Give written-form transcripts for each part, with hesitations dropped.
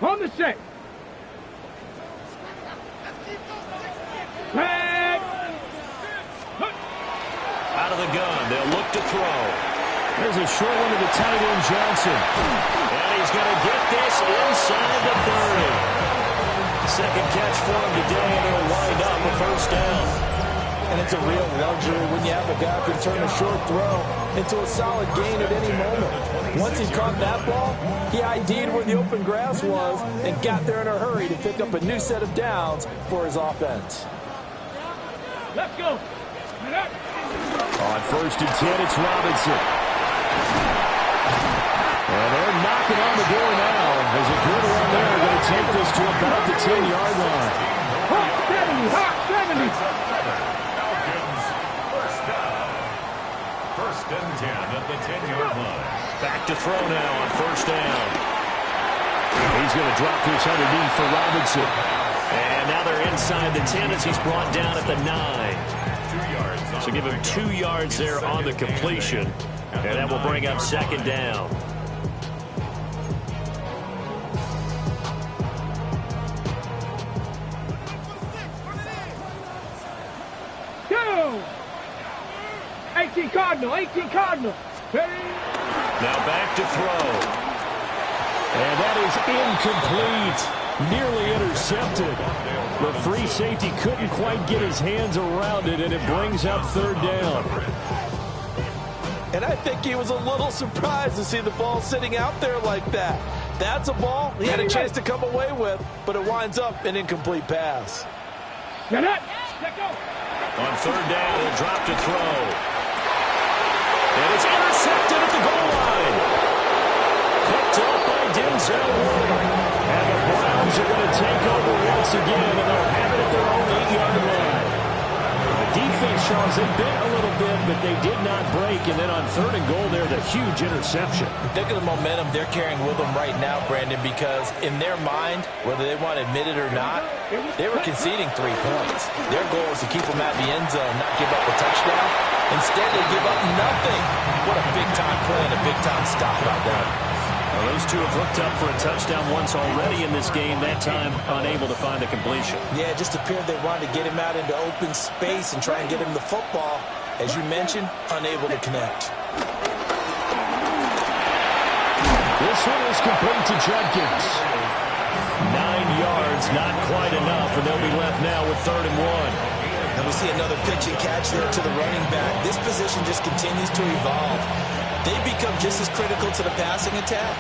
On the set. Red. Out of the gun. They'll look to throw. There's a short one to the tight end, Johnson. And he's going to get this inside the 30. Second catch for him today, and it'll wind up a first down. And it's a real luxury when you have a guy who can turn a short throw into a solid gain at any moment. Once he caught that ball, he ID'd where the open grass was and got there in a hurry to pick up a new set of downs for his offense. Let's go. On 1st and 10, it's Robinson. And they're knocking on the door now. There's a good one there. Going to take this to about the 10-yard line. Hot 70, hot 70. Falcons, first down. 1st and 10 at the 10-yard line. Back to throw now on 1st down. He's going to drop this underneath for Robinson. And now they're inside the 10 as he's brought down at the 9. 2 yards. So give him 2 yards there on the completion. And that will bring up 2nd down. Go. 18 Cardinal, 18 Cardinal. Now back to throw. And that is incomplete. Nearly intercepted. The free safety couldn't quite get his hands around it, and it brings up 3rd down. And I think he was a little surprised to see the ball sitting out there like that. That's a ball he had a chance to come away with, but it winds up an incomplete pass. Get it. Let go. On 3rd down, he'll drop to throw. And it's intercepted at the goal line. Picked up by Denzel Ward. And the Browns are going to take over once again, and they'll have it at their own 8-yard line. The defense, Charles, they bit a little bit, but they did not break. And then on 3rd and goal there, the huge interception. Look at the momentum they're carrying with them right now, Brandon, because in their mind, whether they want to admit it or not, they were conceding 3 points. Their goal is to keep them at the end zone, not give up a touchdown. Instead, they give up nothing. What a big-time play and a big-time stop by them. Well, those two have hooked up for a touchdown once already in this game, that time unable to find a completion. Yeah, it just appeared they wanted to get him out into open space and try and get him the football. As you mentioned, unable to connect. This one is complete to Judkins. 9 yards, not quite enough, and they'll be left now with 3rd and 1. And we see another pitch and catch there to the running back. This position just continues to evolve. They become just as critical to the passing attack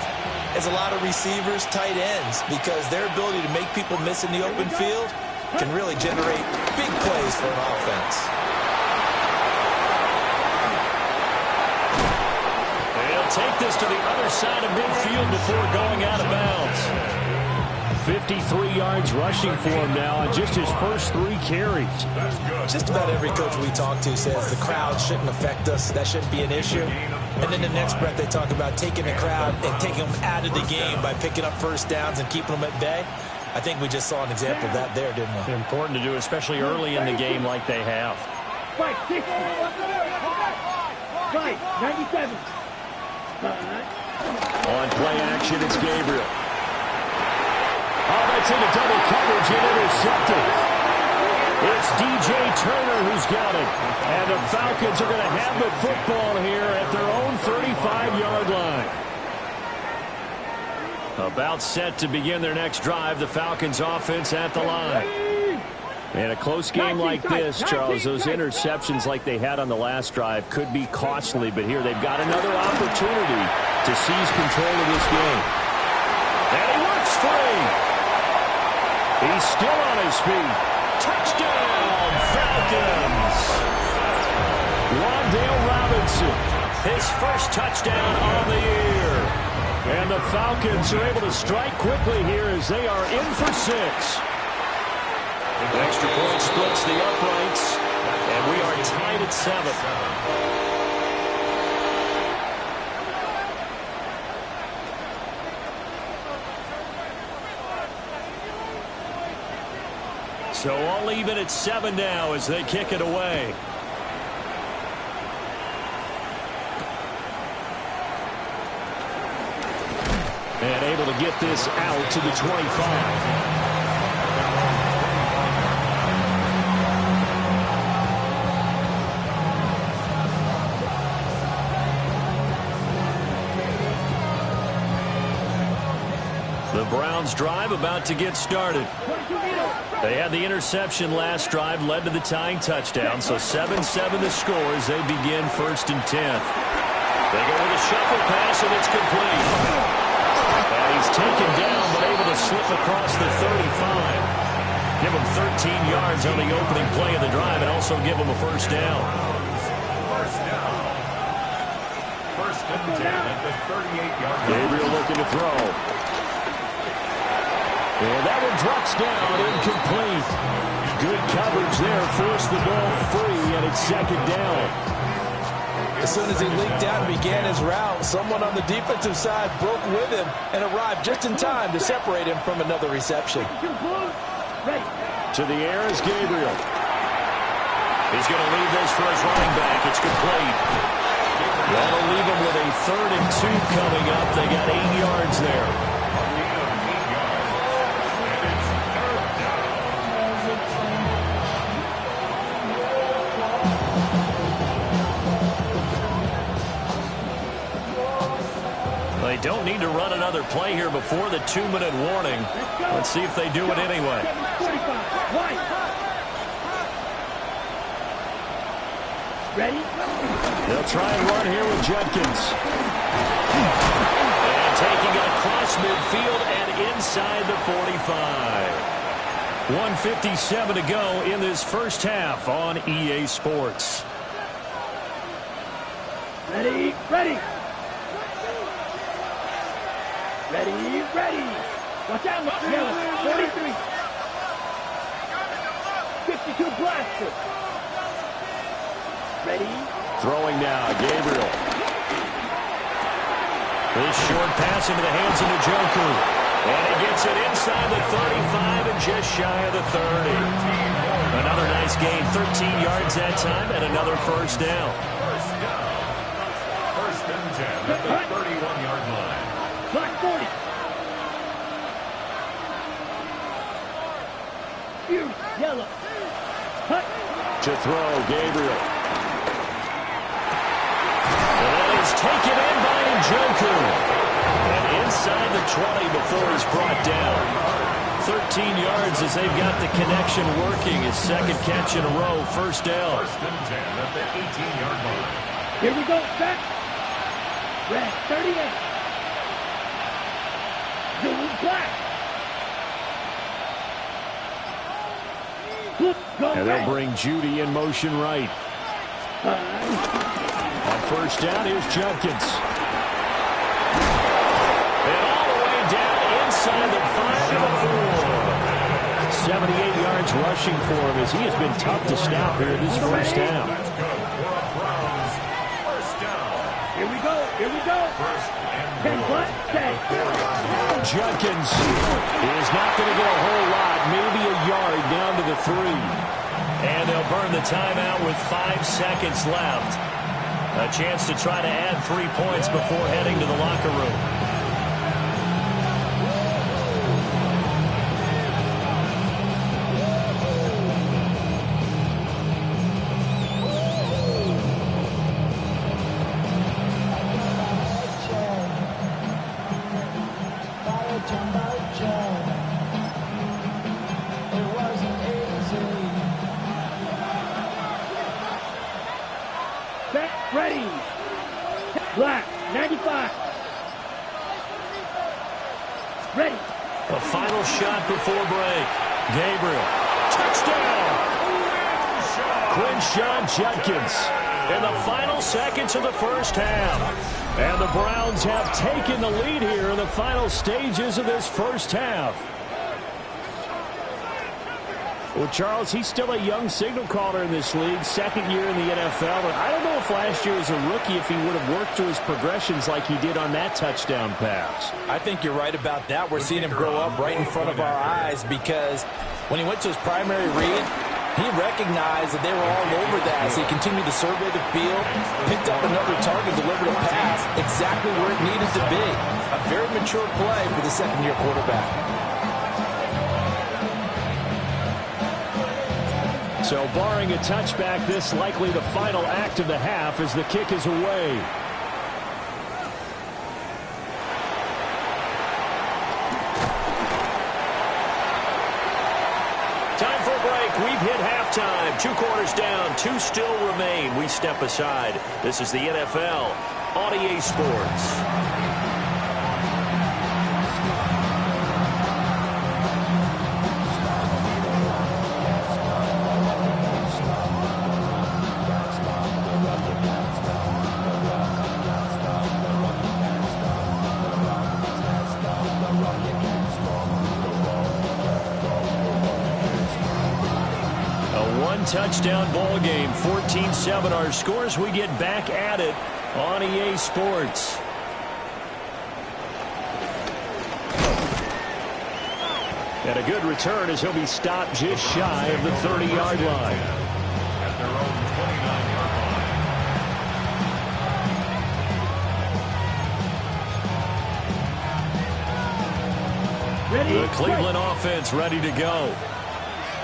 as a lot of receivers, tight ends, because their ability to make people miss in the open field can really generate big plays for an offense. They'll take this to the other side of midfield before going out of bounds. 53 yards rushing for him now on just his first 3 carries. Just about every coach we talk to says the crowd shouldn't affect us. That shouldn't be an issue. And in the next breath, they talk about taking the crowd and taking them out of the game by picking up first downs and keeping them at bay. I think we just saw an example of that there, didn't we? Important to do, especially early in the game like they have. Right, 60. Right, 97. On play action, it's Gabriel. Oh, that's into double coverage and intercepted. It's DJ Turner who's got it. And the Falcons are going to have the football here at their own 35-yard line. About set to begin their next drive, the Falcons offense at the line. In a close game like this, Charles, those interceptions like they had on the last drive could be costly, but here they've got another opportunity to seize control of this game. And he works free. He's still on his feet. Touchdown, Falcons! Wan'Dale Robinson, his first touchdown on the year. And the Falcons are able to strike quickly here as they are in for 6. Extra point splits the uprights, and we are tied at 7. So all even at 7 now as they kick it away. And able to get this out to the 25. The Browns drive about to get started. They had the interception last drive, led to the tying touchdown, so 7-7 the score as they begin 1st and 10. They go with a shuffle pass, and it's complete. And he's taken down, but able to slip across the 35. Give him 13 yards on the opening play of the drive, and also give him a first down. First down. 1st and 10 at the 38-yard line. Gabriel looking to throw. And that one drops down, incomplete. Good coverage there, forced the ball free, and it's 2nd down. As soon as he leaked out and began his route, someone on the defensive side broke with him and arrived just in time to separate him from another reception. To the air is Gabriel. He's going to leave this for his running back. It's complete. That'll leave him with a 3rd and 2 coming up. They got 8 yards there. They don't need to run another play here before the 2-minute warning. Let's see if they do it anyway. Ready? They'll try and run here with Jenkins. And taking it across midfield and inside the 45. 1:57 to go in this first half on EA Sports. Ready? Ready? Ready, ready. Watch out, yellow. 43. 52 blaster. Ready? Throwing now, Gabriel. This short pass into the hands of Njoku. And he gets it inside the 35 and just shy of the 30. Another nice gain, 13 yards that time, and another first down. First down. 1st and 10 at the 31-yard line. Black 40. Huge, yellow. Cut. To throw, Gabriel. And that is taken in by Njoku. And inside the 20 before he's brought down. 13 yards as they've got the connection working. His 2nd catch in a row, first down. 1st and 10 at the 18-yard line. Here we go, set. Red, 38. Blue, black. And they'll bring Judy in motion right. On first down, here's Jenkins. And all the way down inside the 5 to the 4. 78 yards rushing for him as he has been tough to stop here in this first half. Let's go for a Browns first down. Here we go, here we go. 1st and 10 goal. stay. Jenkins is not going to get a whole lot, maybe a yard down to the 3. And they'll burn the timeout with 5 seconds left. A chance to try to add 3 points before heading to the locker room. Ready. Black, 95. Ready. A final shot before break. Gabriel. Touchdown. Quinshawn Judkins in the final seconds of the first half. And the Browns have taken the lead here in the final stages of this first half. Well, Charles, he's still a young signal caller in this league, 2nd year in the NFL. And I don't know if last year as a rookie, if he would have worked through his progressions like he did on that touchdown pass. I think you're right about that. We're seeing him grow up right in front of our eyes because when he went to his primary read, He recognized that they were all over that as he continued to survey the field, picked up another target, delivered a pass exactly where it needed to be. A very mature play for the second-year quarterback. So barring a touchback, this likely the final act of the half as the kick is away. Time for a break. We've hit halftime. 2 quarters down. 2 still remain. We step aside. This is the NFL on EA Sports. Touchdown ball game, 14-7 our scores. We get back at it on EA Sports. And a good return as he'll be stopped just shy of the 30-yard line. At their own 29-yard line. Ready? The Cleveland offense ready to go.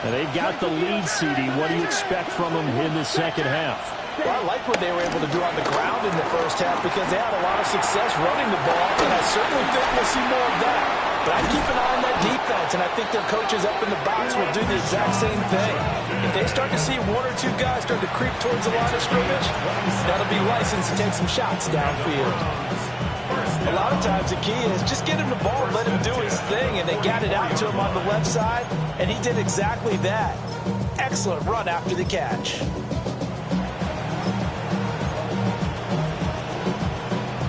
And they've got the lead, CD. What do you expect from them in the second half? Well, I like what they were able to do on the ground in the first half because they had a lot of success running the ball, and I certainly think we'll see more of that. But I keep an eye on that defense, and I think their coaches up in the box will do the exact same thing. If they start to see 1 or 2 guys start to creep towards the line of scrimmage, that'll be licensed to take some shots downfield. A lot of times the key is just get him the ball and let him do his thing, and they got it out to him on the left side, and he did exactly that. Excellent run after the catch.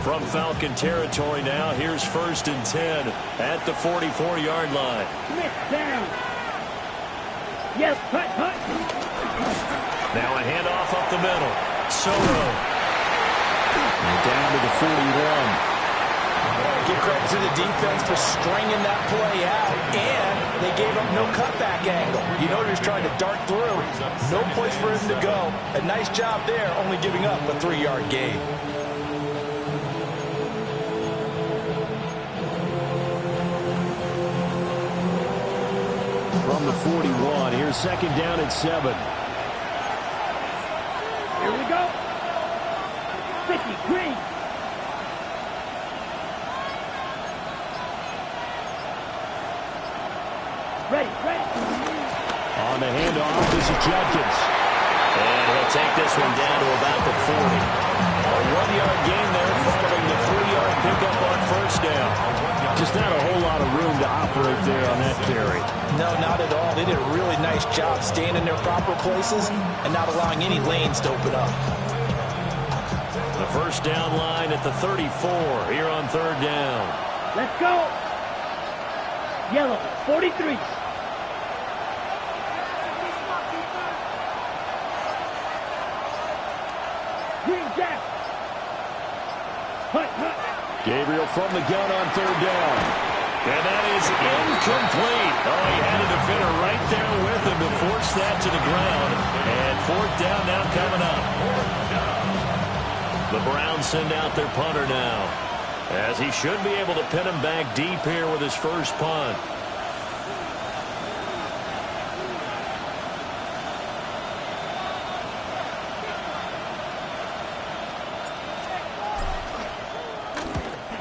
From Falcon territory now, here's 1st and 10 at the 44-yard line. Smith down. Yes, hut. Now a handoff up the middle. Soto. And down to the 41. Give credit to the defense for stringing that play out, and they gave up no cutback angle. You know, he's trying to dart through. No place for him to go. A nice job there, only giving up a 3-yard gain. From the 41, here's 2nd down at 7. Here we go. 50, Green. Ready. On the handoff, this is Judkins. And he'll take this one down to about the 40. A 1-yard gain there following the 3-yard pickup on 1st down. Just not a whole lot of room to operate there on that carry. No, not at all. They did a really nice job staying in their proper places and not allowing any lanes to open up. The 1st down line at the 34 here on 3rd down. Let's go. Yellow, 43. Green jack. Hut. Gabriel from the gun on 3rd down. And that is incomplete. Oh, he had a defender right there with him to force that to the ground. And 4th down now coming up. The Browns send out their punter now, as he should be able to pin him back deep here with his first punt.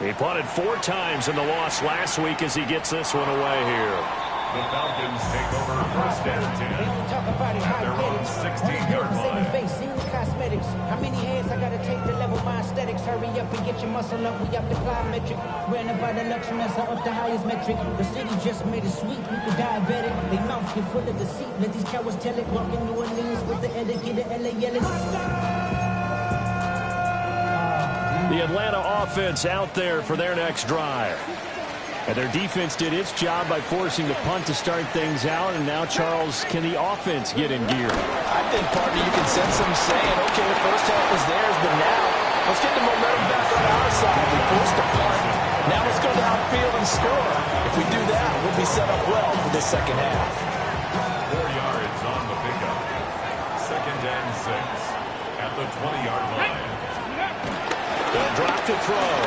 He punted 4 times in the loss last week as he gets this one away here. The Falcons take over 1st and 10. They only talk about it, At their own 16-yard line. face, seen the cosmetics. How many hands I gotta take to level my aesthetics? Hurry up and get your muscle up, we up the plyometric. Ran about the luxuries, I up the highest metric. The city just made it sweet, people diabetic. They mouth get full of deceit, let these cowards tell it. Walking New Orleans with the etiquette of LA yelling. The Atlanta offense out there for their next drive. And their defense did its job by forcing the punt to start things out. And now, Charles, can the offense get in gear? I think, partner, you can sense them saying, okay, the first half was theirs, but now let's get the momentum back on our side. We forced the punt. Now let's go downfield and score. If we do that, we'll be set up well for the second half. 4 yards on the pickup. at the 20-yard line. They'll drop to throw.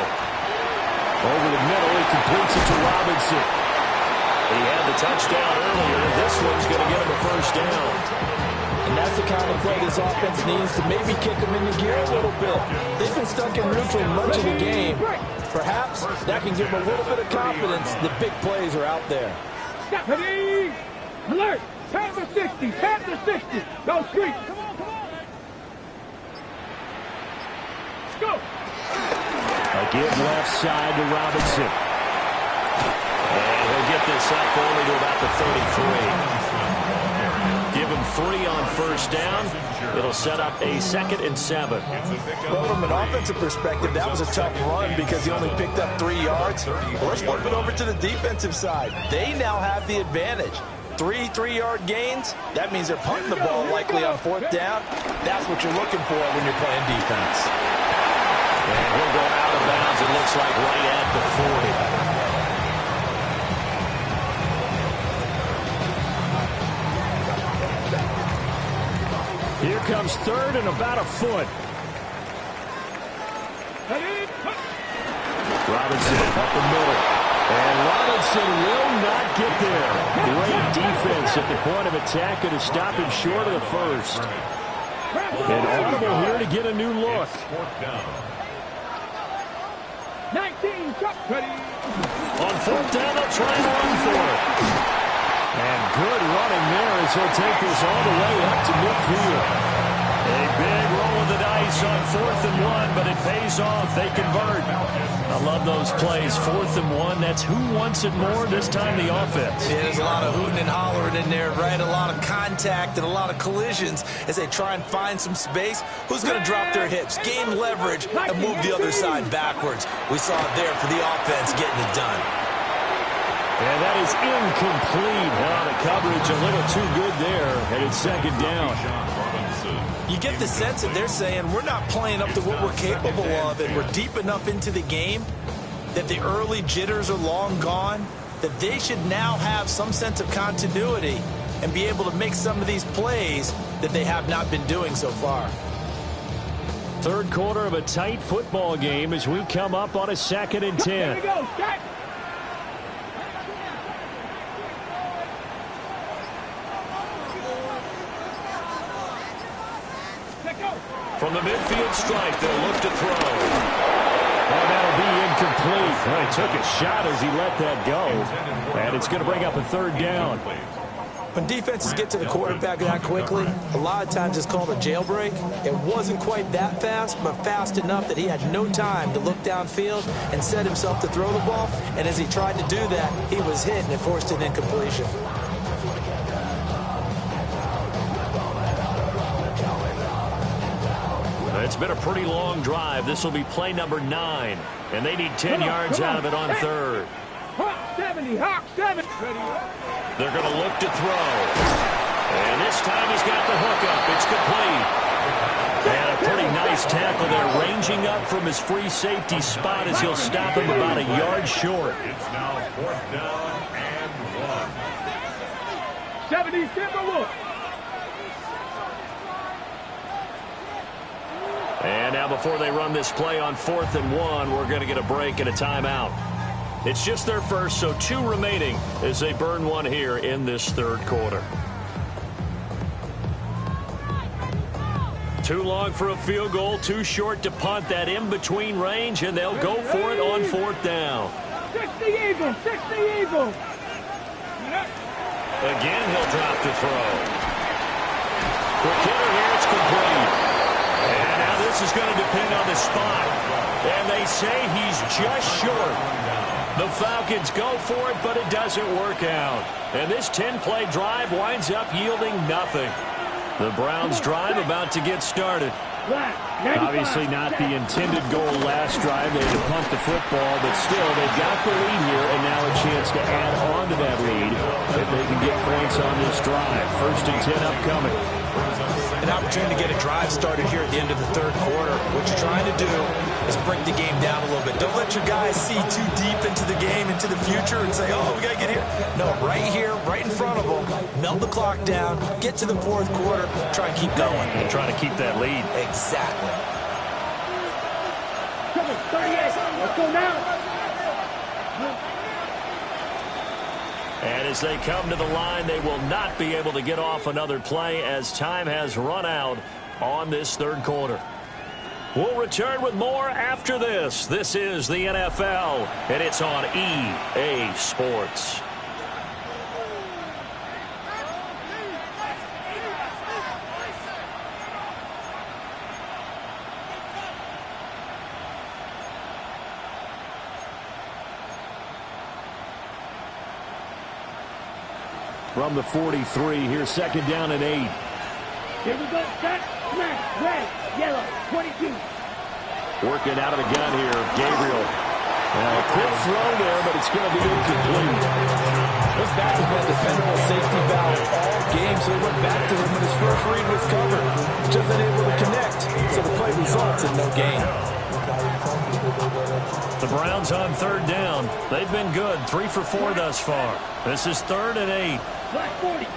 Over the middle, he completes it to Robinson. He had the touchdown earlier. This one's going to get him a first down. And that's the kind of play this offense needs to maybe kick them into gear a little bit. They've been stuck in neutral much of the game. Perhaps that can give them a little bit of confidence. The big plays are out there. Ready, alert, tap the 60, tap the 60. Go street. Come on, come on. Let's go. A give left side to Robinson. And he'll get this up only to about the 33. Give him 3 on first down. It'll set up a 2nd and 7. Well, from an offensive perspective, that was a tough run because he only picked up 3 yards. Well, let's flip it over to the defensive side. They now have the advantage. 3 3-yard gains. That means they're punting the ball likely on 4th down. That's what you're looking for when you're playing defense. And he'll go out of bounds, it looks like, right at the 40. Here comes 3rd and about a foot. Robinson up the middle. And Robinson will not get there. Great defense at the point of attack to stop him short of the first. And audible here to get a new look. 19, shot, ready. On 4th down, they'll try and run for it. And good running there as he'll take this all the way up to midfield. A big roll of the dice on 4th and 1, but it pays off. They convert. I love those plays. 4th and 1, that's who wants it more, this time the offense. Yeah, there's a lot of hooting and hollering in there, right? A lot of contact and a lot of collisions as they try and find some space. Who's going to drop their hips, gain leverage, and move the other side backwards? We saw it there for the offense getting it done. And that is incomplete. The coverage a little too good there, and it's 2nd down. You get the sense that they're saying we're not playing up to what we're capable of, and we're deep enough into the game that the early jitters are long gone, that they should now have some sense of continuity and be able to make some of these plays that they have not been doing so far. 3rd quarter of a tight football game as we come up on a 2nd and 10. Here we go, start. From the midfield strike, they'll look to throw. And that'll be incomplete. Well, he took a shot as he let that go. And it's going to bring up a 3rd down. When defenses get to the quarterback that quickly, a lot of times it's called a jailbreak. It wasn't quite that fast, but fast enough that he had no time to look downfield and set himself to throw the ball. And as he tried to do that, he was hit and it forced an incompletion. It's been a pretty long drive. This will be play number 9. And they need 10 yards out of it on 3rd. Hawk 70, Hawk 70. They're going to look to throw. And this time he's got the hook up. It's complete. And a pretty nice tackle there, ranging up from his free safety spot as he'll stop him about a yard short. It's now 4th down and 1. 70, Timberwolf. And now before they run this play on 4th and 1, we're going to get a break and a timeout. It's just their first, so 2 remaining as they burn 1 here in this 3rd quarter. Too long for a field goal, too short to punt. That in-between range, and they'll go for it on 4th down. 60 Eagles, 60 Eagles. Again, he'll drop to throw. Quick hitter here, it's complete. And now this is going to depend on the spot. And they say he's just short. The Falcons go for it, but it doesn't work out. And this 10-play drive winds up yielding nothing. The Browns' drive about to get started. Obviously not the intended goal last drive. They had to punt the football, but still, they've got the lead here, and now a chance to add on to that lead if they can get points on this drive. 1st and 10 upcoming. An opportunity to get a drive started here at the end of the third quarter. What you're trying to do is break the game down a little bit. Don't let your guys see too deep into the game, into the future, and say, oh, we got to get here. No, right here, right in front of them, melt the clock down, get to the fourth quarter, try and keep going. And try to keep that lead. Exactly. Come on, 38. Let's go now. And as they come to the line, they will not be able to get off another play as time has run out on this third quarter. We'll return with more after this. This is the NFL, and it's on EA Sports. From the 43, here's second down and 8. Here we go. Set. Smash. Red. Yellow. 22. Working out of the gun here, Gabriel. Now, a quick throw there, but it's going to be incomplete. This back has been a dependable safety valve all game, so he went back to him when his first read was covered. Just unable to connect, so the play results in no gain. The Browns on third down. They've been good, 3 for 4 thus far. This is 3rd and 8. Black 40.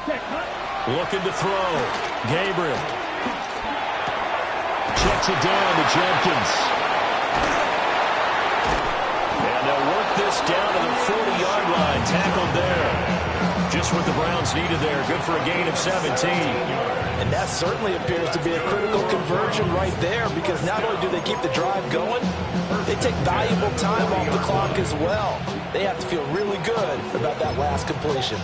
Check. Looking to throw. Gabriel. Checks it down to Jenkins. And they'll work this down to the 40-yard line. Tackled there. Just what the Browns needed there. Good for a gain of 17. And that certainly appears to be a critical conversion right there, because not only do they keep the drive going, they take valuable time off the clock as well. They have to feel really good about that last completion.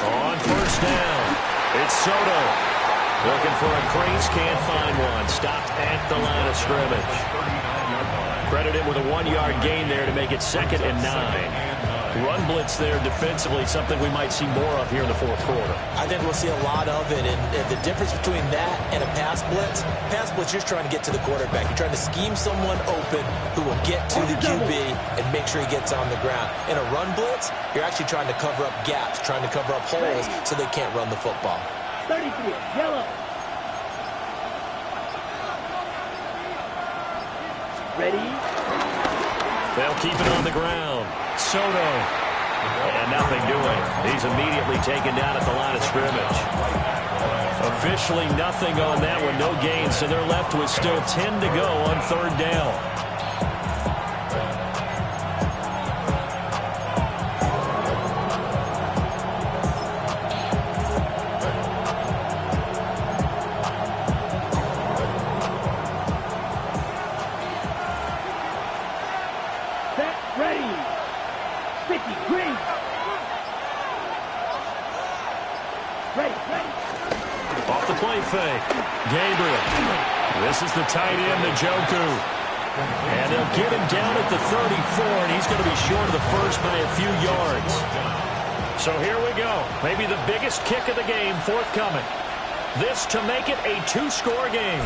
On first down, it's Soto. Looking for a crease, can't find one. Stopped at the line of scrimmage. Credit him with a 1-yard gain there to make it 2nd and 9. Run blitz there defensively, something we might see more of here in the fourth quarter. I think we'll see a lot of it, and the difference between that and a pass blitz, you're just trying to get to the quarterback. You're trying to scheme someone open who will get to the QB and make sure he gets on the ground. In a run blitz, you're actually trying to cover up gaps, trying to cover up holes so they can't run the football. 33. Yellow. Ready? They'll keep it on the ground. Soto. And nothing doing. He's immediately taken down at the line of scrimmage. Officially nothing on that one. No gain, so they're left with still 10 to go on third down. Off the play fake. Gabriel. This is the tight end, Njoku. And they'll get him down at the 34, and he's going to be short of the first by a few yards. So here we go. Maybe the biggest kick of the game forthcoming. This to make it a 2-score game.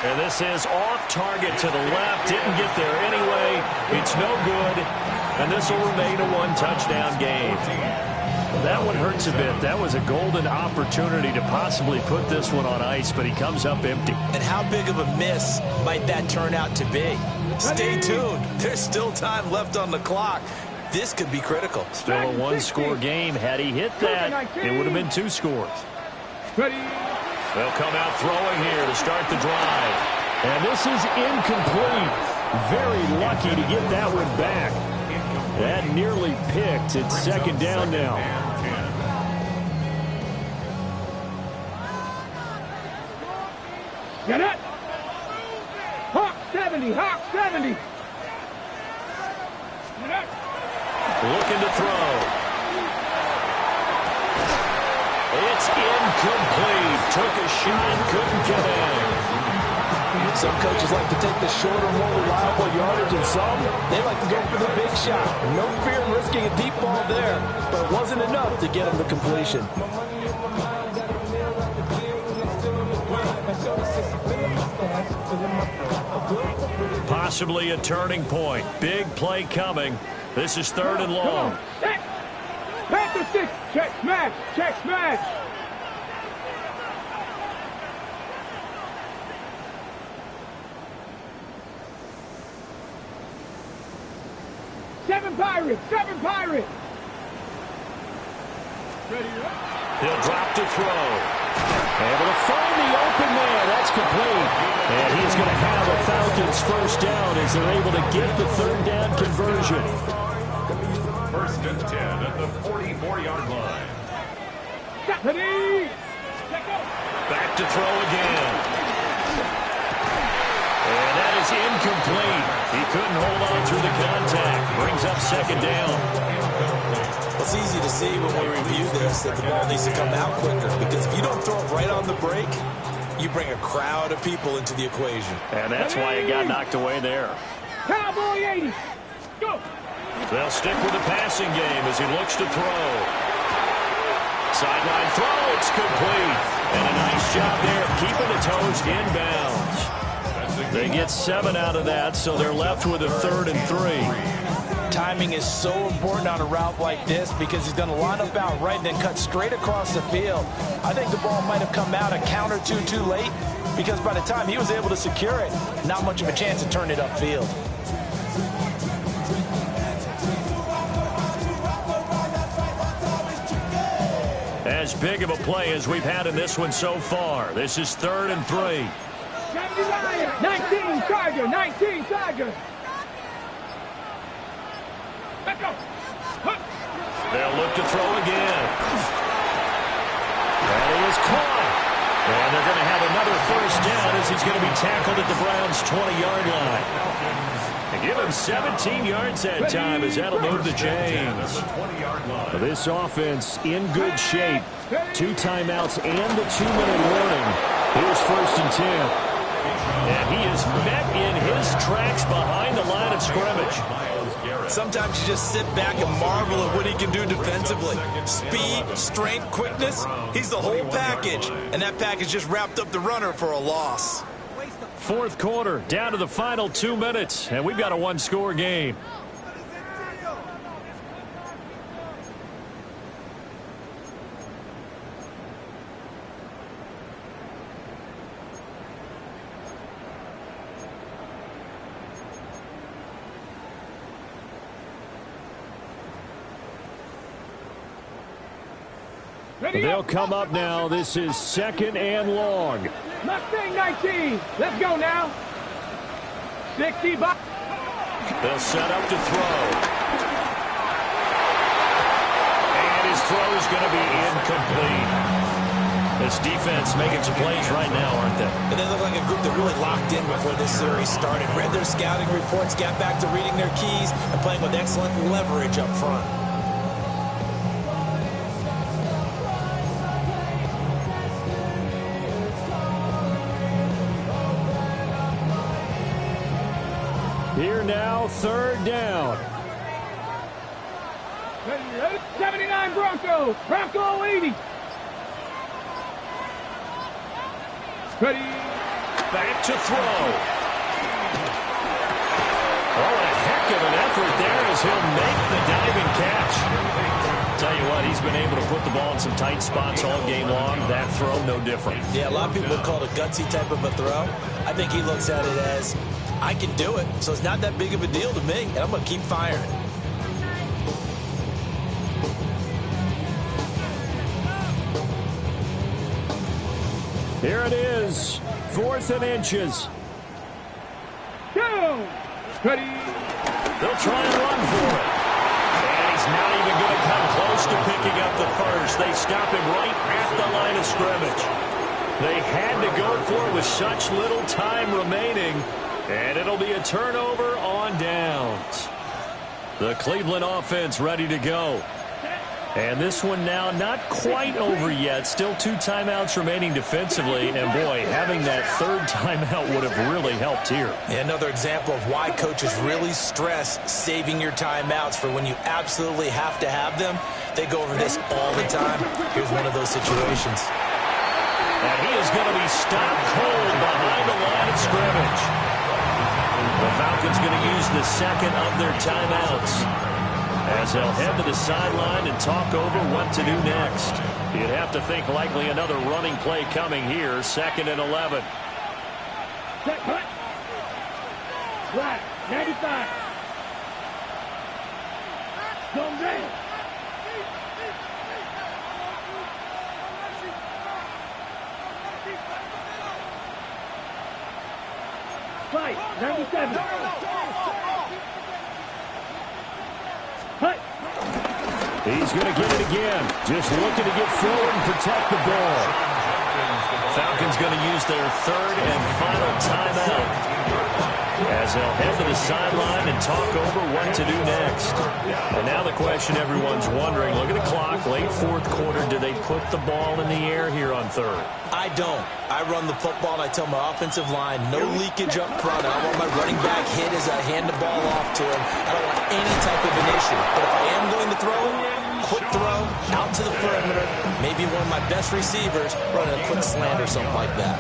And this is off target to the left. Didn't get there anyway. It's no good. And this will remain a 1-touchdown game. That one hurts a bit. That was a golden opportunity to possibly put this one on ice, but he comes up empty. And how big of a miss might that turn out to be? Stay tuned. There's still time left on the clock. This could be critical. Still a 1-score game. Had he hit that, it would have been 2 scores. Ready? They'll come out throwing here to start the drive. And this is incomplete. Very lucky to get that one back. That nearly picked. It's 2nd down now. Get it! Hawk 70! Hawk 70! Get it! Looking to throw. It's incomplete. Took a shot, couldn't get in. Some coaches like to take the shorter, more reliable yardage, and some, they like to go for the big shot. No fear in risking a deep ball there, but it wasn't enough to get him to completion. Possibly a turning point. Big play coming. This is 3rd and long. Panther 6. Check smash. Check smash. Seven Pirates. He'll drop to throw. Able to find the open man. That's complete. And he's going to have a Falcons first down as they're able to get the 3rd down conversion. 1st and 10 at the 44-yard line. Back to throw again. And that is incomplete. He couldn't hold on through the contact. Brings up 2nd down. It's easy to see when we review this that the ball needs to come out quicker, because if you don't throw it right on the break, you bring a crowd of people into the equation. And that's why it got knocked away there. Cowboy 80. Go. They'll stick with the passing game as he looks to throw. Sideline throw, it's complete. And a nice job there keeping the toes inbounds. They get 7 out of that, so they're left with a 3rd and 3. Timing is so important on a route like this, because he's going to line up out right and then cut straight across the field. I think the ball might have come out a count or two too late, because by the time he was able to secure it, not much of a chance to turn it upfield. As big of a play as we've had in this one so far. This is 3rd and 3. 19 Tiger. Let's go. They'll look to throw again. And he is caught. And they're going to have another first down as he's going to be tackled at the Browns' 20-yard line. And give him 17 yards that time as that'll move the chains. This offense in good shape. 2 timeouts and the 2-minute warning. Here's 1st and 10. And he is met in his tracks behind the line of scrimmage. Sometimes you just sit back and marvel at what he can do defensively. Speed, strength, quickness, he's the whole package. And that package just wrapped up the runner for a loss. 4th quarter, down to the final 2 minutes, and we've got a 1-score game. They'll come up now. This is 2nd and long. Mustang 19. Let's go now. 60 by. They'll set up to throw. And his throw is going to be incomplete. This defense making some plays right now, aren't they? And they look like a group that really locked in before this series started. Read their scouting reports, got back to reading their keys, and playing with excellent leverage up front. Here now, 3rd down. 79 Broncos. Bronco 80. Ready. Back to throw. Oh, a heck of an effort there as he'll make the diving catch. Tell you what, he's been able to put the ball in some tight spots all game long. That throw, no different. Yeah, a lot of people would call it a gutsy type of a throw. I think he looks at it as, I can do it, so it's not that big of a deal to me, and I'm going to keep firing. Here it is, 4th and inches. Go. Ready. They'll try and run for it. And he's not even going to come close to picking up the first. They stop him right at the line of scrimmage. They had to go for it with such little time remaining. And it'll be a turnover on downs. The Cleveland offense ready to go. And this one now not quite over yet. Still 2 timeouts remaining defensively. And, boy, having that 3rd timeout would have really helped here. Yeah, another example of why coaches really stress saving your timeouts for when you absolutely have to have them. They go over this all the time. Here's one of those situations. And he is going to be stopped cold behind the line of scrimmage. The Falcons going to use the second of their timeouts as they'll head to the sideline and talk over what to do next. You'd have to think likely another running play coming here, 2nd and 11. Set, cut. Flat, 95. Don't down. Fight, 97. Cut. He's going to get it again. Just looking to get forward and protect the ball. Falcons going to use their 3rd and final timeout as they'll head to the sideline and talk over what to do next. And now the question everyone's wondering, look at the clock, late 4th quarter, do they put the ball in the air here on 3rd? I don't. I run the football and I tell my offensive line, no leakage up front. I don't want my running back hit as I hand the ball off to him. I don't want any type of an issue. But if I am going to throw, quick throw, out to the perimeter, maybe one of my best receivers running a quick slant or something like that.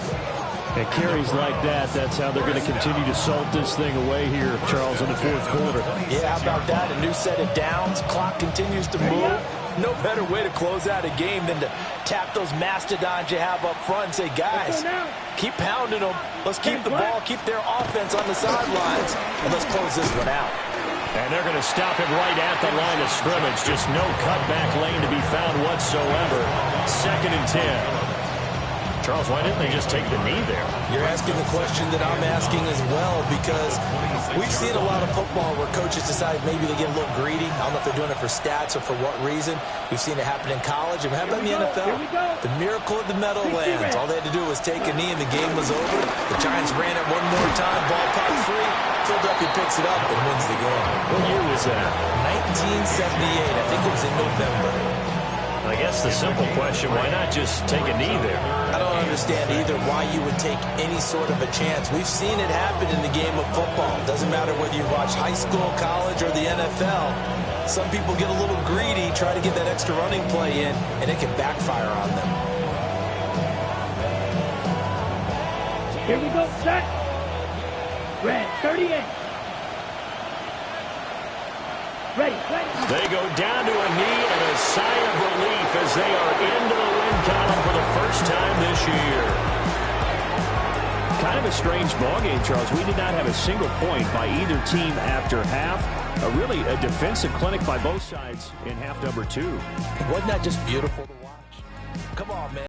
And carries like that, that's how they're going to continue to salt this thing away here, Charles, in the 4th quarter. Yeah, how about that? A new set of downs. Clock continues to move. No better way to close out a game than to tap those mastodons you have up front and say, guys, keep pounding them. Let's keep the ball, keep their offense on the sidelines, and let's close this one out. And they're going to stop it right at the line of scrimmage. Just no cutback lane to be found whatsoever. 2nd and 10. Charles, why didn't they just take the knee there? You're asking the question that I'm asking as well, because we've seen a lot of football where coaches decide maybe they get a little greedy. I don't know if they're doing it for stats or for what reason. We've seen it happen in college. And how about in the NFL? The miracle of the Meadowlands. All they had to do was take a knee and the game was over. The Giants ran it one more time. Ball popped free. Philadelphia picks it up and wins the game. What year was that? 1978. I think it was in November. I guess the simple question, why not just take a knee there? I don't understand either why you would take any sort of a chance. We've seen it happen in the game of football. Doesn't matter whether you watch high school, college, or the NFL. Some people get a little greedy, try to get that extra running play in, and it can backfire on them. Here we go, set. Red, 38. Ready. They go down to a knee and a sigh of relief as they are into the win column for the first time this year. Kind of a strange ballgame, Charles. We did not have a single point by either team after half. Really a defensive clinic by both sides in half number 2. Wasn't that just beautiful to watch? Come on, man.